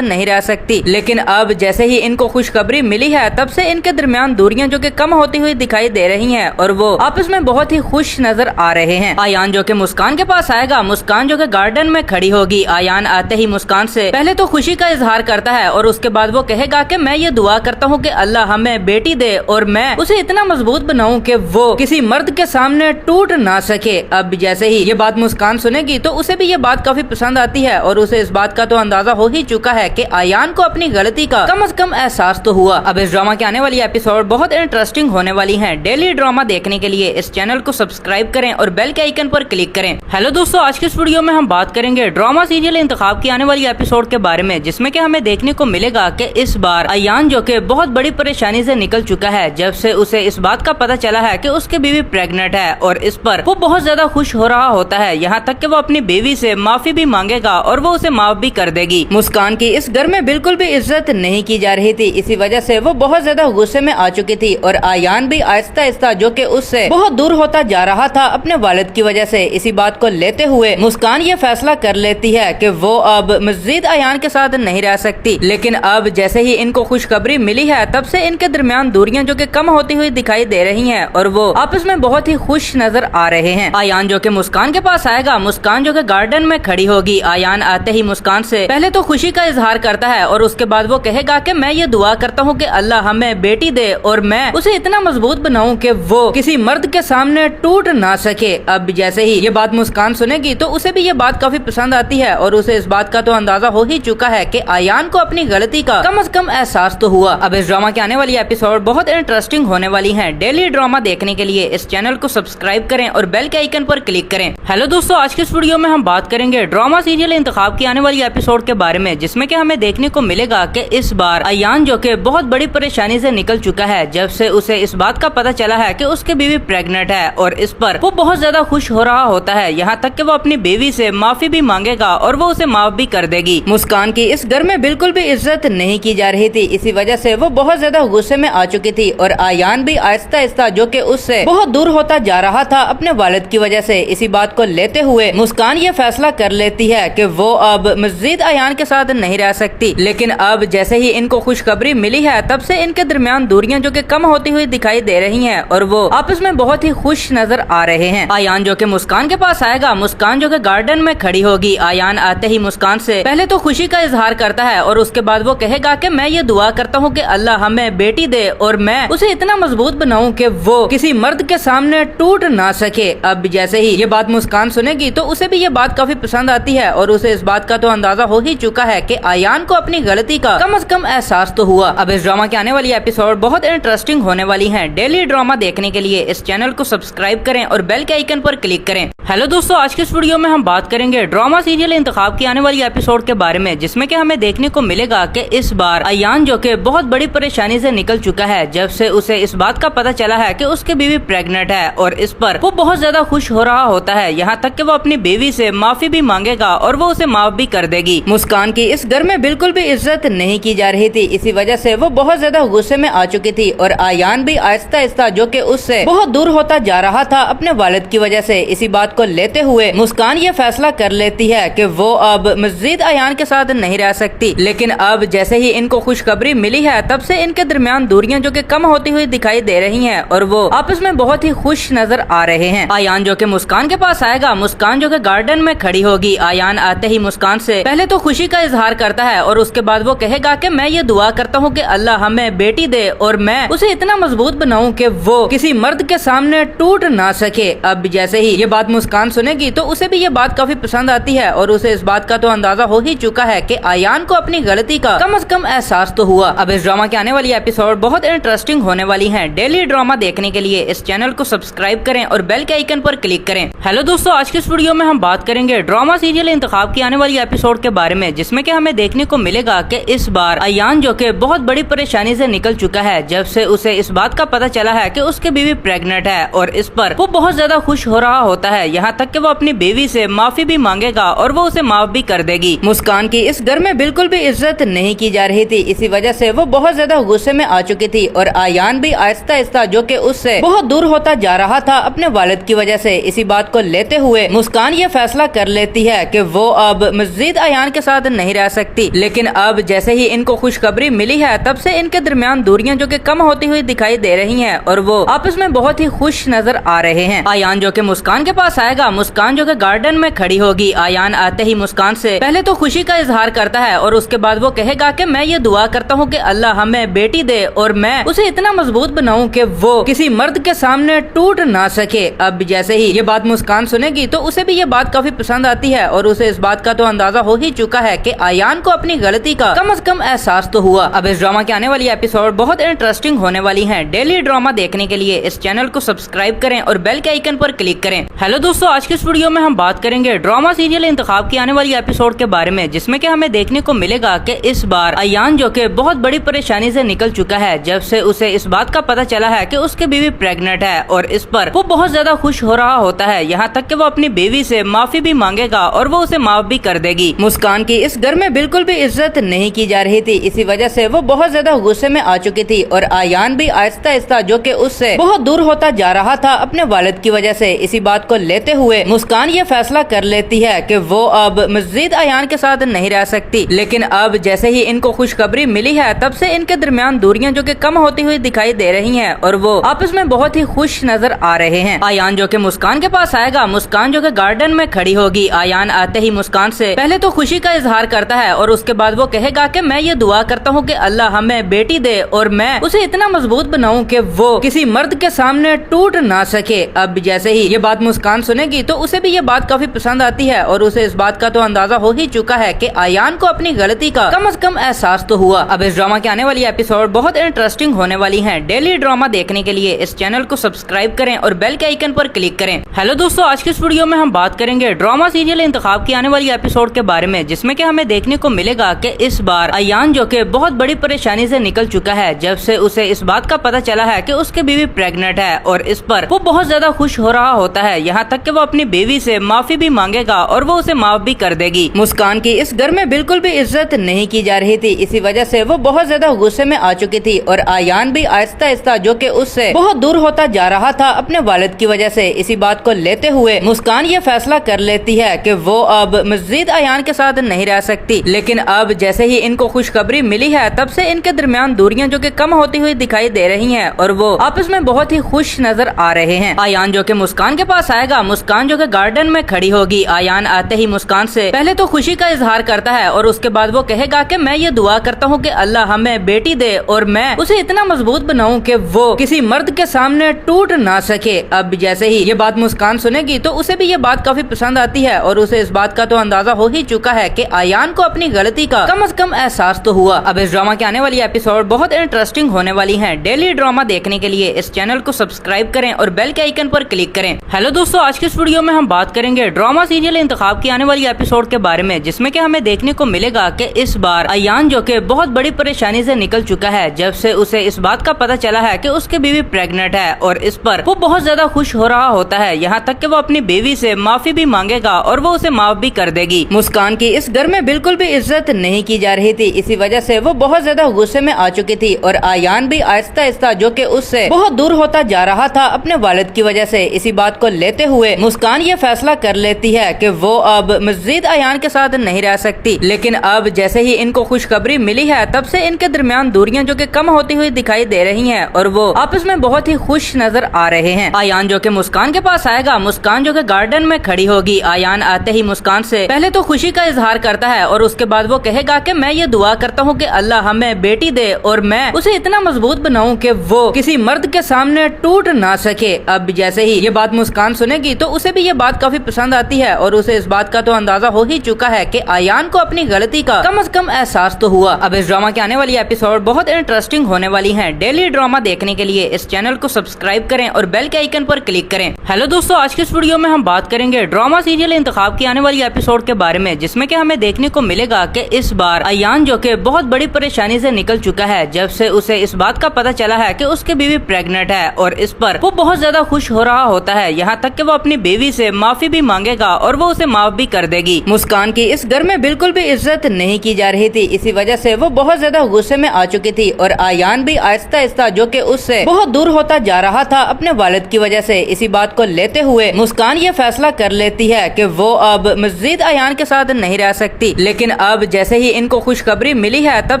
नहीं रह सकती। लेकिन अब जैसे ही इनको खुशखबरी मिली है तब से इनके दरमियान दूरियां जो कि कम होती हुई दिखाई दे रही हैं और वो आपस में बहुत ही खुश नजर आ रहे हैं। अयान जो कि मुस्कान के पास आएगा, मुस्कान जो कि गार्डन में खड़ी होगी। अयान आते ही मुस्कान से पहले तो खुशी का इजहार करता है और उसके बाद वो कहेगा कि मैं ये दुआ करता हूँ कि अल्लाह हमें बेटी दे और मैं उसे इतना मजबूत बनाऊं कि वो किसी मर्द के सामने टूट ना सके। अब जैसे ही ये बात मुस्कान सुनेगी तो उसे भी ये बात काफी पसंद आती है और उसे इस बात का तो अंदाजा हो ही चुका है कि अयान को अपनी गलती का कम से कम एहसास तो हुआ। अब इस ड्रामा के आने वाली एपिसोड बहुत इंटरेस्टिंग होने वाली है। डेली ड्रामा देखने के लिए इस चैनल को सब्सक्राइब करें और बेल के आइकन पर क्लिक करें। हेलो दोस्तों, आज के इस वीडियो में हम बात करेंगे ड्रामा सीरियल इंतखाब की आने वाली एपिसोड के बारे में, जिसमें कि हमें देखने को मिलेगा कि इस बार अयान जो कि बहुत बड़ी परेशानी से निकल चुका है जब से उसे इस बात का पता चला है कि उसकी बीवी प्रेग्नेंट है और इस पर वो बहुत ज्यादा खुश हो रहा होता है। यहाँ तक कि वो अपनी बीवी से माफी भी मांगेगा और वो उसे माफ भी कर देगी। मुस्कान की इस घर में बिल्कुल भी इज्जत नहीं की जा रही थी, इसी वजह से वो बहुत ज्यादा गुस्से में आ चुकी थी और अयान भी आहिस्ता आहिस्ता जो कि उससे बहुत दूर होता जा रहा था अपने वालिद की वजह से। इसी बात को लेते हुए मुस्कान ये फैसला कर लेती है कि वो अब मजीद अयान के साथ नहीं रह सकती, लेकिन अब जैसे ही इनको खुशखबरी मिली है तब से इनके दरमियान दूरियां जो कि कम होती हुई दिखाई दे रही हैं और वो आपस में बहुत ही खुश नजर आ रहे हैं। अयान जो कि मुस्कान के पास आएगा, मुस्कान जो कि गार्डन में खड़ी होगी। अयान आते ही मुस्कान से पहले तो खुशी का इजहार करता है और उसके बाद वो कहेगा कि मैं ये दुआ करता हूँ कि अल्लाह हमें बेटी दे और मैं उसे इतना मजबूत बनाऊं कि वो किसी मर्द के सामने टूट ना सके। अब जैसे ही ये बात मुस्कान सुनेगी तो उसे भी ये बात काफी पसंद आती है और उसे इस बात का तो अंदाजा हो ही चुका है कि अयान को अपनी गलती का कम से कम एहसास तो हुआ। अब इस ड्रामा के आने वाली एपिसोड बहुत इंटरेस्टिंग होने वाली हैं। डेली ड्रामा देखने के लिए इस चैनल को सब्सक्राइब करें और बेल के आइकन पर क्लिक करें। हेलो दोस्तों, आज के इस वीडियो में हम बात करेंगे ड्रामा सीरियल इंतखाब की आने वाली एपिसोड के बारे में, जिसमें कि हमें देखने को मिलेगा कि इस बार अयान जो कि बहुत बड़ी परेशानी से निकल चुका है जब से उसे इस बात का पता चला है कि उसकी बीवी प्रेग्नेंट है और इस पर वो बहुत ज्यादा खुश हो रहा होता है, यहाँ तक कि वो अपनी बीवी से माफी भी मांगेगा और वो उसे माफ भी कर देगी। मुस्कान की इस घर में बिल्कुल भी इज्जत नहीं की जा रही थी, इसी वजह से वो बहुत ज्यादा गुस्से में आ चुकी थी और अयान भी आहिस्ता आहिस्ता जो कि उससे बहुत दूर होता जा रहा था अपने वालिद की वजह से। इसी बात को लेते हुए मुस्कान ये फैसला कर लेती है कि वो अब मजीद अयान के साथ नहीं रह सकती, लेकिन अब जैसे ही इनको खुशखबरी मिली है तब से इनके दरमियान दूरियां जो कि कम होती हुई दिखाई दे रही हैं और वो आपस में बहुत ही खुश नजर आ रहे हैं। अयान जो कि मुस्कान के पास आएगा, मुस्कान जो कि गार्डन में खड़ी होगी। अयान आते ही मुस्कान से पहले तो खुशी का इजहार करता है और उसके बाद वो कहेगा कि मैं ये दुआ करता हूँ कि अल्लाह हमें बेटी दे और मैं उसे इतना मजबूत बनाऊं कि वो किसी मर्द के सामने टूट ना सके। अब जैसे ही ये बात मुस्कान सुनेगी तो उसे भी ये बात काफी पसंद आती है और उसे इस बात का तो अंदाजा हो ही चुका है कि अयान को अपनी गलती का कम से कम एहसास तो हुआ। अब इस ड्रामा के आने वाली एपिसोड बहुत इंटरेस्टिंग होने वाली है। डेली ड्रामा देखने के लिए इस चैनल को सब्सक्राइब करें और बेल के आइकन पर क्लिक करें। हेलो दोस्तों, आज के इस वीडियो में हम बात करेंगे ड्रामा सीरियल इंतखाब की आने वाली एपिसोड के बारे में, जिसमें कि हमें देखने को मिलेगा कि इस बार अयान जो कि बहुत बड़ी परेशानी से निकल चुका है जब से उसे इस बात का पता चला है कि उसकी बीवी प्रेग्नेंट है और इस पर वो बहुत ज्यादा खुश हो रहा होता है, यहाँ तक कि वो अपनी बीवी से माफी भी मांगेगा और वो उसे माफ भी कर देगी। मुस्कान की इस घर में बिल्कुल भी इज्जत नहीं की जा रही थी, इसी वजह से वो बहुत ज्यादा गुस्से में आ चुकी थी और अयान भी आहिस्ता आहिस्ता जो कि उससे बहुत दूर होता जा रहा था अपने वालिद की वजह से। इसी बात को लेते हुए मुस्कान ये फैसला कर लेती है कि वो अब मजीद अयान के साथ नहीं रह सकती, लेकिन अब जैसे ही इनको खुशखबरी मिली है तब से इनके दरमियान दूरियां जो कि कम होती हुई दिखाई दे रही हैं और वो आपस में बहुत ही खुश नजर आ रहे हैं। अयान जो कि मुस्कान के पास आएगा, मुस्कान जो कि गार्डन में खड़ी होगी। अयान आते ही मुस्कान से पहले तो खुशी का इजहार करता है और उसके बाद वो कहेगा कि मैं ये दुआ करता हूँ कि अल्लाह हमें बेटी दे और मैं उसे इतना मजबूत बनाऊं कि वो किसी मर्द के सामने टूट ना सके। अब जैसे ही ये बात मुस्कान सुनेगी तो उसे भी ये बात काफी पसंद आती है और उसे इस बात का तो अंदाजा हो ही चुका है कि अयान को अपनी गलती का कम से कम एहसास तो हुआ। अब इस ड्रामा के आने वाली एपिसोड बहुत इंटरेस्टिंग होने वाली है। डेली ड्रामा देखने के लिए इस चैनल को सब्सक्राइब करें और बेल के आइकन पर क्लिक करें। हेलो दोस्तों, आज के इस वीडियो में हम बात करेंगे ड्रामा सीरियल इंतखाब की आने वाली एपिसोड के बारे में, जिसमें कि हमें देखने को मिलेगा कि इस बार अयान जो कि बहुत बड़ी परेशानी से निकल चुका है जब से उसे इस बात का पता चला है कि उसकी बीवी प्रेग्नेंट है और इस पर वो बहुत ज्यादा खुश हो रहा होता है, यहाँ तक कि वो अपनी बीवी से माफी भी मांगेगा और वो उसे माफ भी कर देगी। मुस्कान की इस घर में बिल्कुल भी इज्जत नहीं की जा रही थी, इसी वजह से वो बहुत ज्यादा गुस्से में आ चुकी थी और अयान भी आहिस्ता आहिस्ता जो कि उससे बहुत दूर होता जा रहा था अपने वालिद की वजह से। इसी बात को लेते हुए मुस्कान ये फैसला कर लेती है कि वो अब मजीद अयान के साथ नहीं रह सकती, लेकिन अब जैसे ही इनको खुशखबरी मिली है तब से इनके दरमियान दूरियां जो कि कम होती हुई दिखाई दे रही हैं और वो आपस में बहुत ही खुश नजर आ रहे हैं। अयान जो कि मुस्कान के पास आएगा, मुस्कान जो कि गार्डन में खड़ी होगी। अयान आते ही मुस्कान से पहले तो खुशी का इजहार करता है और उसके बाद वो कहेगा कि मैं ये दुआ करता हूँ कि अल्लाह हमें बेटी दे और मैं उसे इतना मजबूत बनाऊं कि वो किसी मर्द के सामने टूट ना सके। अब जैसे ही ये बात मुस्कान सुनेगी तो उसे भी ये बात काफी पसंद आती है और उसे इस बात का तो अंदाजा हो ही चुका है कि अयान को अपनी गलती का कम से कम एहसास तो हुआ। अब इस ड्रामा के आने वाली एपिसोड बहुत इंटरेस्टिंग होने वाली है। डेली ड्रामा देखने के लिए इस चैनल को सब्सक्राइब करें और बेल के आइकन पर क्लिक करें। हेलो दोस्तों, आज के इस वीडियो में हम बात करेंगे ड्रामा सीरियल इंतखाब की आने वाली एपिसोड के बारे में, जिसमें कि हमें देखने को मिलेगा कि इस बार अयान जो कि बहुत बड़ी परेशानी से निकल चुका है जब से उसे इस बात का पता चला है कि उसकी बीवी प्रेग्नेंट है और इस पर वो बहुत ज्यादा खुश हो रहा होता है, यहाँ तक कि वो अपनी बीवी से माफी भी मांगेगा और वो उसे माफ भी कर देगी। मुस्कान की इस घर में बिल्कुल भी इज्जत नहीं की जा रही थी, इसी वजह से वो बहुत ज्यादा गुस्से में आ चुकी थी और अयान भी आहिस्ता आहिस्ता जो कि उससे बहुत दूर होता जा रहा था अपने वालिद की वजह से। इसी बात को लेते हुए मुस्कान ये फैसला कर लेती है कि वो अब मस्जिद अयान के साथ नहीं रह सकती। लेकिन अब जैसे ही इनको खुशखबरी मिली है तब से इनके दरमियान दूरियां जो कि कम होती हुई दिखाई दे रही हैं और वो आपस में बहुत ही खुश नजर आ रहे हैं। अयान जो कि मुस्कान के पास आएगा, मुस्कान जो कि गार्डन में खड़ी होगी। अयान आते ही मुस्कान से पहले तो खुशी का इजहार करता है और उसके बाद वो कहेगा कि मैं ये दुआ करता हूँ कि अल्लाह हमें बेटी दे और मैं उसे इतना मजबूत बनाऊं कि वो किसी मर्द के सामने टूट ना सके। अब जैसे ही ये बात मुस्कान सुनेगी तो उसे भी ये बात काफी पसंद आती है और उसे इस बात का तो अंदाजा हो ही चुका है कि अयान को अपनी गलती का कम से कम एहसास तो हुआ। अब इस ड्रामा के आने वाली एपिसोड बहुत इंटरेस्टिंग होने वाली है। डेली ड्रामा देखने के लिए इस चैनल को सब्सक्राइब करें और बेल के आइकन पर क्लिक करें। हेलो दोस्तों, आज के इस वीडियो में हम बात करेंगे ड्रामा सीरियल इंतखाब की आने वाली एपिसोड के बारे में, जिसमें कि हमें देखने को मिलेगा कि इस बार अयान जो कि बहुत बड़ी परेशानी से निकल चुका है जब से उसे इस बात का पता चला है कि उसकी बीवी प्रेग्नेंट है और इस पर वो बहुत ज्यादा खुश हो रहा होता है। यहाँ तक कि वो अपनी बीवी से माफी भी मांगेगा और वो उसे माफ भी कर देगी। मुस्कान की इस घर में बिल्कुल भी इज्जत नहीं की जा रही थी, इसी वजह से वो बहुत ज्यादा गुस्से में आ चुकी थी और अयान भी आहिस्ता आहिस्ता जो कि उससे बहुत दूर होता जा रहा था अपने वालिद की वजह से। इसी बात को लेते हुए मुस्कान ये फैसला कर लेती है कि वो अब मस्जिद अयान के साथ नहीं रह सकती। लेकिन अब जैसे ही इनको खुशखबरी मिली है तब से इनके दरमियान दूरियां जो कि कम होती हुई दिखाई दे रही हैं और वो आपस में बहुत ही खुश नजर आ रहे हैं। अयान जो कि मुस्कान के पास आएगा, मुस्कान जो कि गार्डन में खड़ी होगी। अयान आते ही मुस्कान से पहले तो खुशी का इजहार करता है और उसके बाद वो कहेगा कि मैं ये दुआ करता हूँ कि अल्लाह हमें बेटी दे और मैं उसे इतना मजबूत बनाऊं कि वो किसी मर्द के सामने टूट ना सके। अब जैसे ही ये बात मुस्कान सुनेगी तो उसे भी ये बात काफी पसंद आती है और उसे इस बात का तो अंदाजा हो ही चुका है कि अयान को अपनी गलती का कम से कम एहसास तो हुआ। अब इस ड्रामा के आने वाली एपिसोड बहुत इंटरेस्टिंग होने वाली है। डेली ड्रामा देखने के लिए इस चैनल को सब्सक्राइब करें और बेल के आइकन पर क्लिक करें। हेलो दोस्तों, आज के इस वीडियो में हम बात करेंगे ड्रामा सीरियल इंतखाब की आने वाली एपिसोड के बारे में, जिसमें कि हमें देखने को मिलेगा कि इस बार अयान जो कि बहुत बड़ी परेशानी से निकल चुका है जब से उसे इस बात का पता चला है कि उसकी बीवी प्रेग्नेंट है और इस पर वो बहुत ज्यादा खुश हो रहा होता है। यहाँ तक कि वो अपनी बीवी से माफी भी मांगेगा और वो उसे माफ भी कर देगी। मुस्कान की इस घर में बिल्कुल भी इज्जत नहीं की जा रही थी, इसी वजह से वो बहुत ज्यादा गुस्से में आ चुकी थी और अयान भी आहिस्ता आहिस्ता जो कि उससे बहुत दूर होता जा रहा था अपने वालिद की वजह से। इसी बात को लेते हुए मुस्कान ये फैसला कर लेती है कि वो अब मस्जिद अयान के साथ नहीं रह सकती। लेकिन अब जैसे ही इनको खुशखबरी मिली है तब से इनके दरमियान दूरियां जो कि कम होती हुई दिखाई दे रही हैं और वो आपस में बहुत ही खुश नजर आ रहे हैं। अयान जो कि मुस्कान के पास आएगा, मुस्कान जो कि गार्डन में खड़ी होगी। अयान आते ही मुस्कान से पहले तो खुशी का इजहार करता है और उसके बाद वो कहेगा कि मैं ये दुआ करता हूँ कि अल्लाह हमें बेटी दे और मैं उसे इतना मजबूत बनाऊं कि वो किसी मर्द के सामने टूट ना सके। अब जैसे ही ये बात मुस्कान सुनेगी तो उसे भी ये बात काफी पसंद आती है और उसे इस बात का तो अंदाजा हो ही चुका है कि अयान को अपनी गलती का कम से कम एहसास तो हुआ। अब इस ड्रामा के आने वाली एपिसोड बहुत इंटरेस्टिंग होने वाली है। डेली ड्रामा देखने के लिए इस चैनल को सब्सक्राइब करें और बेल के आइकन पर क्लिक करें। हेलो दोस्तों, आज के इस वीडियो में हम बात करेंगे ड्रामा सीरियल इंतखाब की आने वाली एपिसोड के बारे में, जिसमें कि हमें देखने को मिलेगा कि इस बार अयान जो कि बहुत बड़ी परेशानी से निकल चुका है जब से उसे इस बात का पता चला है कि उसकी बीवी प्रेग्नेंट है और इस पर वो बहुत ज्यादा खुश हो रहा होता है। यहाँ तक कि वो अपनी बीवी से माफी भी मांगेगा और वो उसे माफ भी कर देगी। मुस्कान की इस घर में बिल्कुल भी इज्जत नहीं की जा रही थी, इसी वजह से वो बहुत ज्यादा गुस्से में आ चुकी थी और अयान भी आहिस्ता आहिस्ता जो कि उससे बहुत दूर होता जा रहा था अपने वालिद की वजह से। इसी बात को लेते हुए मुस्कान ये फैसला कर लेती है कि वो अब मस्जिद अयान के साथ नहीं रह सकती। लेकिन अब जैसे ही इनको खुशखबरी मिली है तब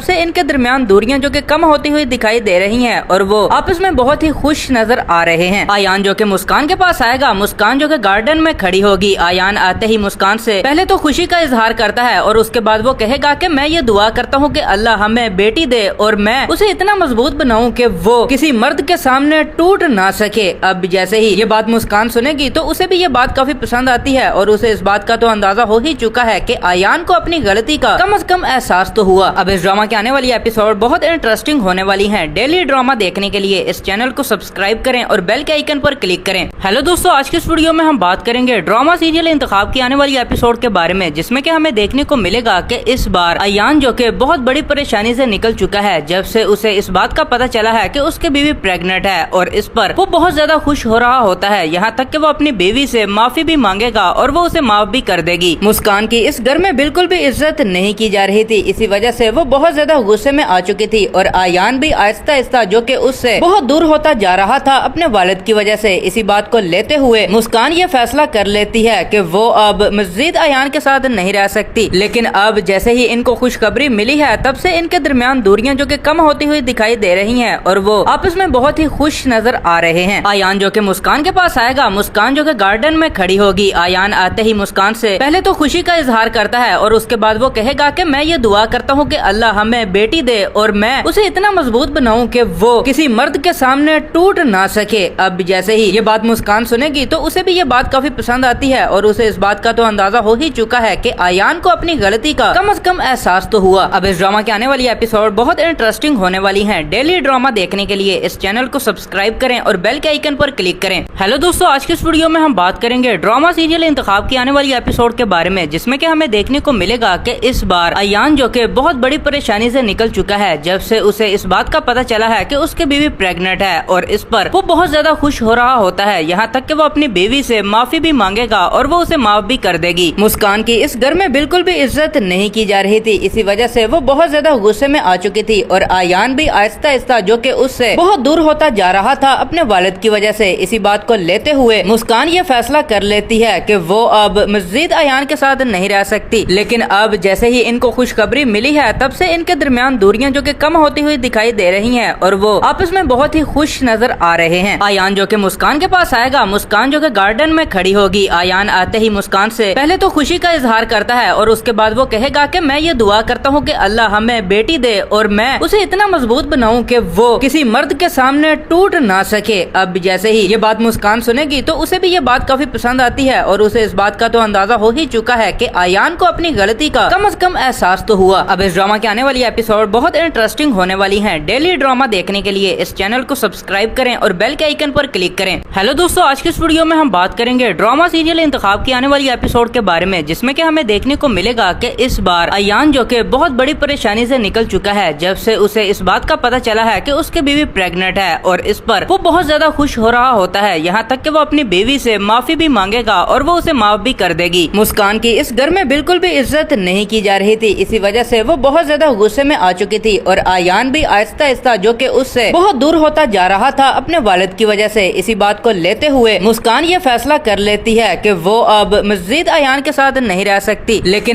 से इनके दरमियान दूरियां जो कि कम होती हुई दिखाई दे रही हैं और वो आपस में बहुत ही खुश नजर आ रहे हैं। अयान जो कि मुस्कान के पास आएगा, मुस्कान जो कि गार्डन में खड़ी होगी। अयान आते ही मुस्कान से पहले तो खुशी का इजहार करता है और उसके बाद वो कहेगा कि मैं ये दुआ करता हूँ कि अल्लाह हमें बेटी दे और मैं उसे इतना मजबूत बनाऊं कि वो किसी मर्द के सामने टूट ना सके। अब जैसे ही ये बात मुस्कान सुनेगी तो उसे भी ये बात काफी पसंद आती है और उसे इस बात का तो अंदाजा हो ही चुका है कि अयान को अपनी गलती का कम से कम एहसास तो हुआ। अब इस ड्रामा के आने वाली एपिसोड बहुत इंटरेस्टिंग होने वाली है। डेली ड्रामा देखने के लिए इस चैनल को सब्सक्राइब करें और बेल के आइकन पर क्लिक करें। हेलो दोस्तों, आज के इस वीडियो में हम बात करेंगे ड्रामा सीरियल इंतखाब की आने वाली एपिसोड के बारे में, जिसमें कि हमें देखने को मिलेगा कि इस बार अयान जो कि बहुत बड़ी परेशानी से निकल चुका है जब से उसे इस बात का पता चला है कि उसकी बीवी प्रेग्नेंट है और इस पर वो बहुत ज्यादा खुश हो रहा होता है। यहाँ तक कि वो अपनी बीवी से माफी भी मांगेगा और वो उसे माफ भी कर देगी। मुस्कान की इस घर में बिल्कुल भी इज्जत नहीं की जा रही थी, इसी वजह से वो बहुत ज्यादा गुस्से में आ चुकी थी और अयान भी आहिस्ता आहिस्ता जो कि उससे बहुत दूर होता जा रहा था अपने वालिद की वजह से। इसी बात को लेते हुए मुस्कान ये फैसला कर लेती है कि वो अब मस्जिद मस्जिद अयान के साथ नहीं रह सकती। लेकिन अब जैसे ही इनको खुशखबरी मिली है तब से इनके दरमियान दूरियां जो कि कम होती हुई दिखाई दे रही हैं और वो आपस में बहुत ही खुश नजर आ रहे हैं। अयान जो कि मुस्कान के पास आएगा, मुस्कान जो कि गार्डन में खड़ी होगी। अयान आते ही मुस्कान से पहले तो खुशी का इजहार करता है और उसके बाद वो कहेगा कि मैं ये दुआ करता हूँ कि अल्लाह हमें बेटी दे और मैं उसे इतना मजबूत बनाऊं कि वो किसी मर्द के सामने टूट ना सके। अब जैसे ही ये बात मुस्कान सुनेगी तो उसे भी ये बात काफी पसंद आती है और उसे इस बात का तो अंदाजा हो ही चुका है कि अयान को अपनी गलती का कम से कम एहसास तो हुआ। अब इस ड्रामा के आने वाली एपिसोड बहुत इंटरेस्टिंग होने वाली हैं। डेली ड्रामा देखने के लिए इस चैनल को सब्सक्राइब करें और बेल के आइकन पर क्लिक करें। हेलो दोस्तों, आज के इस वीडियो में हम बात करेंगे ड्रामा सीरियल इंतखाब की आने वाली एपिसोड के बारे में, जिसमें कि हमें देखने को मिलेगा कि इस बार अयान जो कि बहुत बड़ी परेशानी से निकल चुका है जब से उसे इस बात का पता चला है कि उसकी बीवी प्रेग्नेंट है और इस पर वो बहुत ज्यादा खुश हो रहा होता है, यहाँ तक कि वो अपनी बीवी से माफी भी मांगेगा और वो उसे माफ भी कर देगी। मुस्कान की इस घर में बिल्कुल भी इज्जत नहीं की जा रही थी, इसी वजह से वो बहुत ज्यादा गुस्से में आ चुकी थी और अयान भी आहिस्ता आहिस्ता जो कि उससे बहुत दूर होता जा रहा था अपने वालिद की वजह से। इसी बात को लेते हुए मुस्कान ये फैसला कर लेती है कि वो अब मस्जिद अयान के साथ नहीं रह सकती। लेकिन अब जैसे ही इनको खुशखबरी मिली है तब से इनके दरमियान दूरियां जो कि कम होती हुई दिखाई दे रही हैं और वो आपस में बहुत ही खुश नजर आ रहे हैं। अयान जो कि मुस्कान के पास आएगा, मुस्कान जो कि गार्डन में खड़ी होगी। अयान आते ही मुस्कान से पहले तो खुशी का इजहार करता है और उसके बाद वो कहेगा कि मैं ये दुआ करता हूँ कि अल्लाह हमें बेटी दे और मैं उसे इतना मजबूत बनाऊं कि वो किसी मर्द के सामने टूट ना सके। अब जैसे ही ये बात मुस्कान सुनेगी तो उसे भी ये बात काफी पसंद आती है और उसे इस बात का तो अंदाजा हो ही चुका है कि अयान को अपनी गलती का कम से कम एहसास तो हुआ। अब इस ड्रामा के आने वाली एपिसोड बहुत इंटरेस्टिंग होने वाली है। डेली ड्रामा देखने के लिए इस चैनल को सब्सक्राइब करें और बेल के आइकन पर क्लिक करें। हेलो दोस्तों, आज के इस वीडियो में हम बात करेंगे ड्रामा सीरियल इंतखाब की आने वाली एपिसोड के बारे में, जिसमें कि हमें देखने को मिलेगा कि इस बार अयान जो कि बहुत बड़ी परेशानी से निकल चुका है जब से उसे इस बात का पता चला है कि उसकी बीवी प्रेग्नेंट है और इस पर वो बहुत ज्यादा खुश हो रहा होता है, यहाँ तक कि वो अपनी बीवी से माफी भी मांगेगा और वो उसे माफ भी कर देगी। मुस्कान की इस घर में बिल्कुल भी इज्जत नहीं की जा रही थी, इसी वजह से वो बहुत ज्यादा गुस्से में आ चुकी थी और अयान भी आहिस्ता आहिस्ता जो कि उससे बहुत दूर होता जा रहा था अपने वालिद की वजह से। इसी बात को लेते हुए मुस्कान ये फैसला कर लेती है कि वो अब मस्जिद अयान के साथ नहीं रह सकती। लेकिन